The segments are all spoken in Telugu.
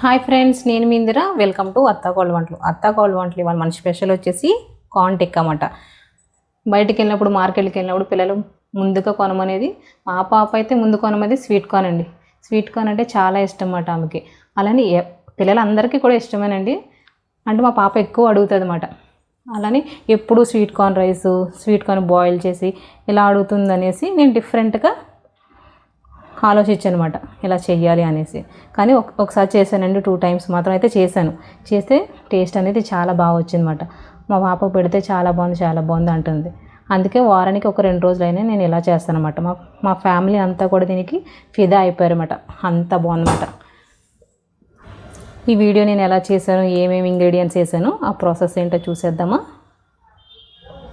హాయ్ ఫ్రెండ్స్, నేను మీ ఇందిరా. వెల్కమ్ టు అత్తాకోళ్ళ వంటలు. అత్తాకోళ్ళ వంటలు ఇవాళ మన స్పెషల్ వచ్చేసి కార్న్ టిక్కా అన్నమాట. బయటికి వెళ్ళినప్పుడు, మార్కెట్కి వెళ్ళినప్పుడు పిల్లలు ముందుగా కొనమనేది, మా పాప అయితే ముందు కొనమనేది స్వీట్ కార్న్ అండి. స్వీట్ కార్న్ అంటే చాలా ఇష్టం అన్నమాట ఆమెకి. అలానే పిల్లలందరికీ కూడా ఇష్టమేనండి. అంటే మా పాప ఎక్కువ అడుగుతుంది అన్నమాట. అలానే ఎప్పుడు sweet corn rice, sweet corn boil చేసి ఇలా అడుగుతుందనేసి నేను డిఫరెంట్గా ఆలోచించానమాట ఇలా చెయ్యాలి అనేసి. కానీ ఒకసారి చేశానండి, 2 times మాత్రం అయితే చేశాను. చేస్తే టేస్ట్ అనేది చాలా బాగా వచ్చిందన్నమాట. మా పాప పెడితే చాలా బాగుంది అంటుంది. అందుకే వారానికి ఒక 2 రోజులైనా నేను ఇలా చేస్తానమాట. మా ఫ్యామిలీ అంతా కూడా దీనికి ఫిదా అయిపోయారన్నమాట. అంత బాగుందన్నమాట. ఈ వీడియో నేను ఎలా చేశాను, ఏమేమి ఇంగ్రీడియంట్స్ వేసాను, ఆ ప్రాసెస్ ఏంటో చూసేద్దామా.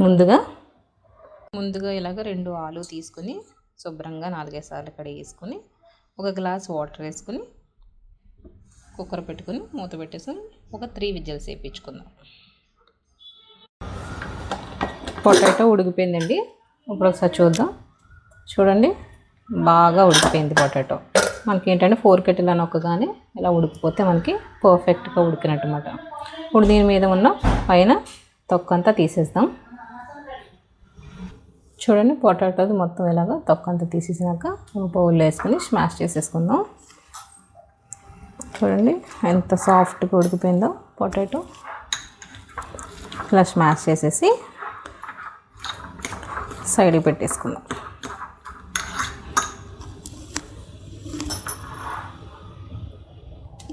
ముందుగా ఇలాగ 2 ఆలు తీసుకుని శుభ్రంగా 4-5 సార్లు కడిగేసుకొని, 1 గ్లాస్ వాటర్ వేసుకుని కుక్కర్ పెట్టుకుని మూత పెట్టేసుకొని ఒక 3 విజిల్స్ వేయించుకుందాం. పొటాటో ఉడికిపోయిందండి. ఇప్పుడు ఒకసారి చూద్దాం. చూడండి, బాగా ఉడికిపోయింది పొటాటో. మనకి ఏంటంటే 4 కెటిల్ నొక్కగానే ఇలా ఉడికిపోతే మనకి పర్ఫెక్ట్గా ఉడికినట్టు అన్నమాట. ఇప్పుడు దీని మీద ఉన్న పైన తొక్కంతా తీసేస్తాం. చూడండి, పొటాటోది మొత్తం ఇలాగా తొక్కంతా తీసేసినాక బౌల్లో వేసుకొని స్మాష్ చేసేసుకుందాం. చూడండి ఎంత సాఫ్ట్గా ఉడికిపోయిందో పొటాటో. ఇలా స్మాష్ చేసేసి సైడ్కి పెట్టేసుకుందాం.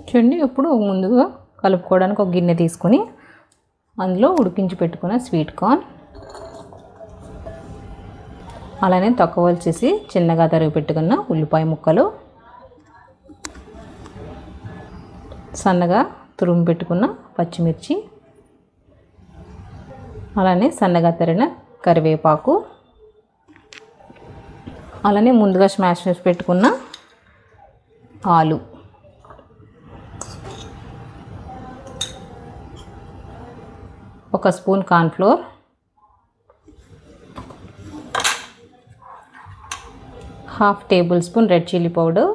చూడండి, ఇప్పుడు ముందుగా కలుపుకోవడానికి ఒక గిన్నె తీసుకొని అందులో ఉడికించి పెట్టుకున్న స్వీట్ కార్న్, అలానే తొక్కవలచేసి చిన్నగా తరిగి పెట్టుకున్న ఉల్లిపాయ ముక్కలు, సన్నగా తురుము పెట్టుకున్న పచ్చిమిర్చి, అలానే సన్నగా తరిగిన కరివేపాకు, అలానే ముందుగా స్మాష్ చేసి పెట్టుకున్న ఆలు, ఒక spoon cornflour, ½ tablespoon red chilli powder,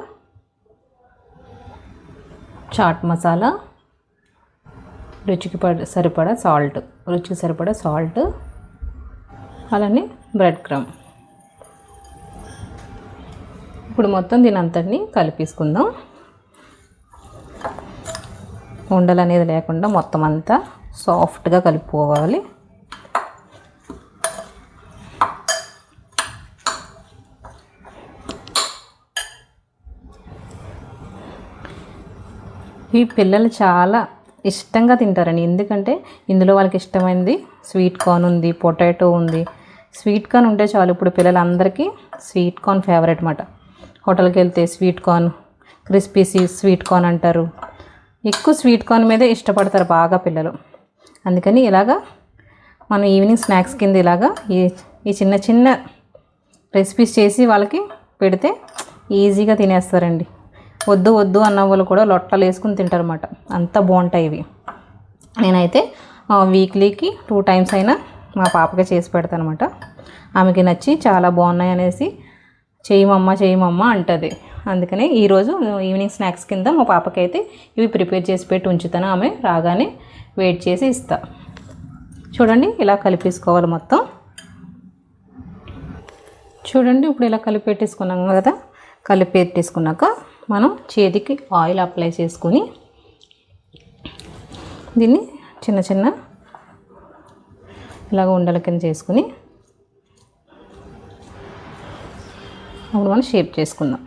chaat masala, రుచికి సరిపడా సాల్ట్, అలానే బ్రెడ్ క్రమ్. ఇప్పుడు మొత్తం దీని అంతటిని కలిపేసుకుందాం. ఉండలు అనేది లేకుండా మొత్తం అంతా సాఫ్ట్గా కలుపుకోవాలి. ఈ పిల్లలు చాలా ఇష్టంగా తింటారండి. ఎందుకంటే ఇందులో వాళ్ళకి ఇష్టమైనది స్వీట్ కార్న్ ఉంది, పొటాటో ఉంది. స్వీట్ కార్న్ ఉంటే చాలు. ఇప్పుడు పిల్లలందరికీ స్వీట్ కార్న్ ఫేవరెట్ అన్నమాట. హోటల్కి వెళ్తే sweet corn, crispy sweet corn అంటారు. ఎక్కువ స్వీట్ కార్న్ మీదే ఇష్టపడతారు బాగా పిల్లలు. అందుకని ఇలాగా మనం ఈవినింగ్ స్నాక్స్ కింద ఇలాగా ఈ చిన్న చిన్న రెసిపీస్ చేసి వాళ్ళకి పెడితే ఈజీగా తినేస్తారండి. వద్దు అన్న వాళ్ళు కూడా లొట్టలు వేసుకుని తింటారన్నమాట. అంత బాగుంటాయి ఇవి. నేనైతే వీక్లీకి 2 times అయినా మా పాపకి చేసి పెడతాను అనమాట. ఆమెకి నచ్చి చాలా బాగున్నాయి అనేసి చేయమమ్మ అంటుంది. అందుకని ఈరోజు ఈవినింగ్ స్నాక్స్ కింద మా పాపకి అయితే ఇవి ప్రిపేర్ చేసి పెట్టి ఉంచుతాను. ఆమె రాగానే వెయిట్ చేసి ఇస్తా. చూడండి, ఇలా కలిపేసుకోవాలి మొత్తం. చూడండి, ఇప్పుడు ఇలా కలిపెట్టేసుకున్నాం కదా. కలిపెట్టేసుకున్నాక మనం చేతికి ఆయిల్ అప్లై చేసుకొని దీన్ని చిన్న చిన్న ఇలాగ ఉండల కింద చేసుకుని అప్పుడు మనం షేప్ చేసుకుందాం.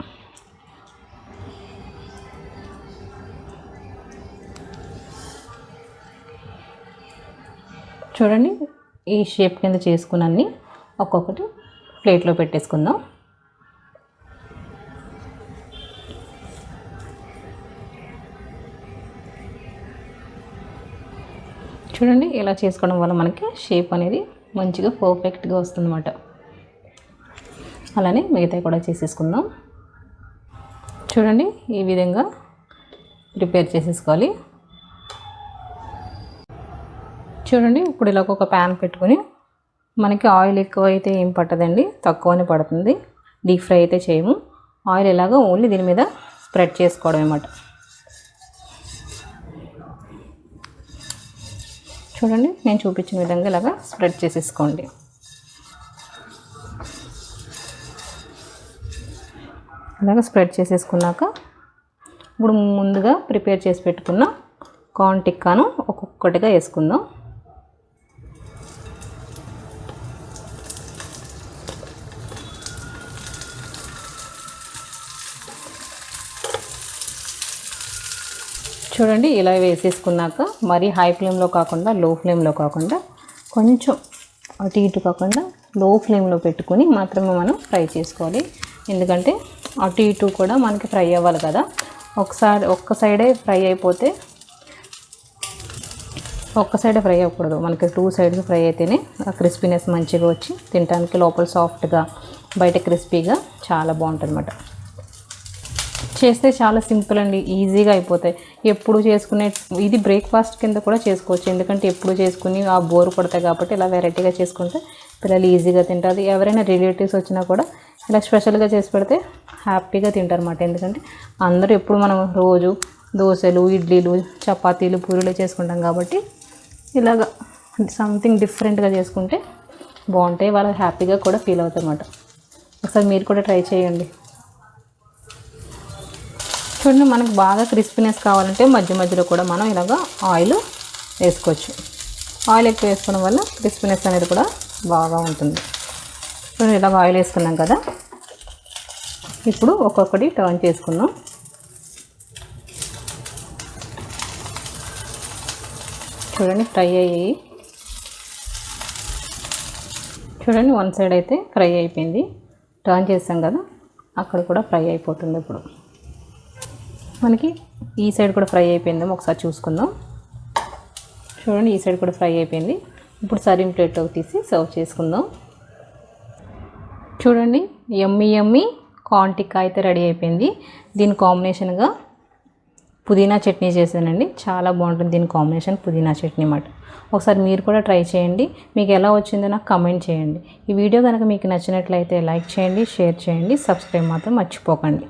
చూడండి, ఈ షేప్ కింద చేసుకున్నన్ని ఒక్కొక్కటి ప్లేట్లో పెట్టేసుకుందాం. చూడండి, ఇలా చేసుకోవడం వల్ల మనకి షేప్ అనేది మంచిగా పర్ఫెక్ట్గా వస్తుందన్నమాట. అలానే మిగతాయి కూడా చేసేసుకుందాం. చూడండి, ఈ విధంగా ప్రిపేర్ చేసేసుకోవాలి. చూడండి, ఇప్పుడు ఇలా ఒక ప్యాన్ పెట్టుకొని, మనకి ఆయిల్ ఎక్కువ అయితే ఏం పట్టదండి, తక్కువనే పడుతుంది. డీప్ ఫ్రై అయితే చేయము. ఆయిల్ ఇలాగా ఓన్లీ దీని మీద స్ప్రెడ్ చేసుకోవడం అన్నమాట. చూడండి, నేను చూపించిన విధంగా ఇలాగా స్ప్రెడ్ చేసేసుకోండి. ఇలాగ స్ప్రెడ్ చేసేసుకున్నాక ఇప్పుడు ముందుగా ప్రిపేర్ చేసి పెట్టుకున్న కార్న్ టిక్కాను ఒక్కొక్కటిగా వేసుకుందాం. చూడండి, ఇలా వేసేసుకున్నాక మరీ హై ఫ్లేమ్లో కాకుండా లో ఫ్లేమ్లో కాకుండా కొంచెం అటు ఇటు కాకుండా లో ఫ్లేమ్లో పెట్టుకుని మాత్రమే మనం ఫ్రై చేసుకోవాలి. ఎందుకంటే అటు ఇటు కూడా మనకి ఫ్రై అవ్వాలి కదా. ఒక్క సైడే ఫ్రై అయిపోతే, ఒక్క సైడే ఫ్రై అవ్వకూడదు, మనకి 2 సైడ్స్ ఫ్రై అయితేనే ఆ క్రిస్పీనెస్ మంచిగా వచ్చి తినడానికి లోపల సాఫ్ట్గా బయట క్రిస్పీగా చాలా బాగుంటుంది అన్నమాట. చేస్తే చాలా సింపుల్ అండి, ఈజీగా అయిపోతాయి. ఎప్పుడు చేసుకునే ఇది బ్రేక్ఫాస్ట్ కింద కూడా చేసుకోవచ్చు. ఎందుకంటే ఎప్పుడు చేసుకుని ఆ బోర్ పడతాయి కాబట్టి ఇలా వెరైటీగా చేసుకుంటే పిల్లలు ఈజీగా తింటారు. ఎవరైనా రిలేటివ్స్ వచ్చినా కూడా ఇలా స్పెషల్గా చేసి పెడితే హ్యాపీగా తింటారు అన్నమాట. ఎందుకంటే అందరూ ఎప్పుడు మనం రోజు దోశలు, ఇడ్లీలు, చపాతీలు, పూరీలు చేసుకుంటాం కాబట్టి ఇలాగ సంథింగ్ డిఫరెంట్గా చేసుకుంటే బాగుంటాయి. వాళ్ళు హ్యాపీగా కూడా ఫీల్ అవుతారు అన్నమాట. ఒకసారి మీరు కూడా ట్రై చేయండి. చూడండి, మనకు బాగా క్రిస్పీనెస్ కావాలంటే మధ్య మధ్యలో కూడా మనం ఇలాగ ఆయిల్ వేసుకోవచ్చు. ఆయిల్ ఎక్కువ వేసుకోవడం వల్ల క్రిస్పీనెస్ అనేది కూడా బాగా ఉంటుంది. చూడండి, ఇలాగ ఆయిల్ వేసుకున్నాం కదా. ఇప్పుడు ఒక్కొక్కటి టర్న్ చేసుకుందాం. చూడండి, ఫ్రై అయ్యాయి. చూడండి, వన్ సైడ్ అయితే ఫ్రై అయిపోయింది. టర్న్ చేసాం కదా, అక్కడ కూడా ఫ్రై అయిపోతుంది. ఇప్పుడు మనకి ఈ సైడ్ కూడా ఫ్రై అయిపోయిందేమో ఒకసారి చూసుకుందాం. చూడండి, ఈ సైడ్ కూడా ఫ్రై అయిపోయింది. ఇప్పుడు సర్వింగ్ ప్లేట్లోకి తీసి సర్వ్ చేసుకుందాం. చూడండి, యమ్మీ యమ్మీ కార్న్ టిక్కా అయితే రెడీ అయిపోయింది. దీని కాంబినేషన్గా పుదీనా చట్నీ చేశానండి. చాలా బాగుంటుంది దీని కాంబినేషన్, పుదీనా చట్నీ అన్నమాట. ఒకసారి మీరు కూడా ట్రై చేయండి. మీకు ఎలా వచ్చిందో నాకు కమెంట్ చేయండి. ఈ వీడియో కనుక మీకు నచ్చినట్లయితే లైక్ చేయండి, షేర్ చేయండి, సబ్స్క్రైబ్ మాత్రం మర్చిపోకండి.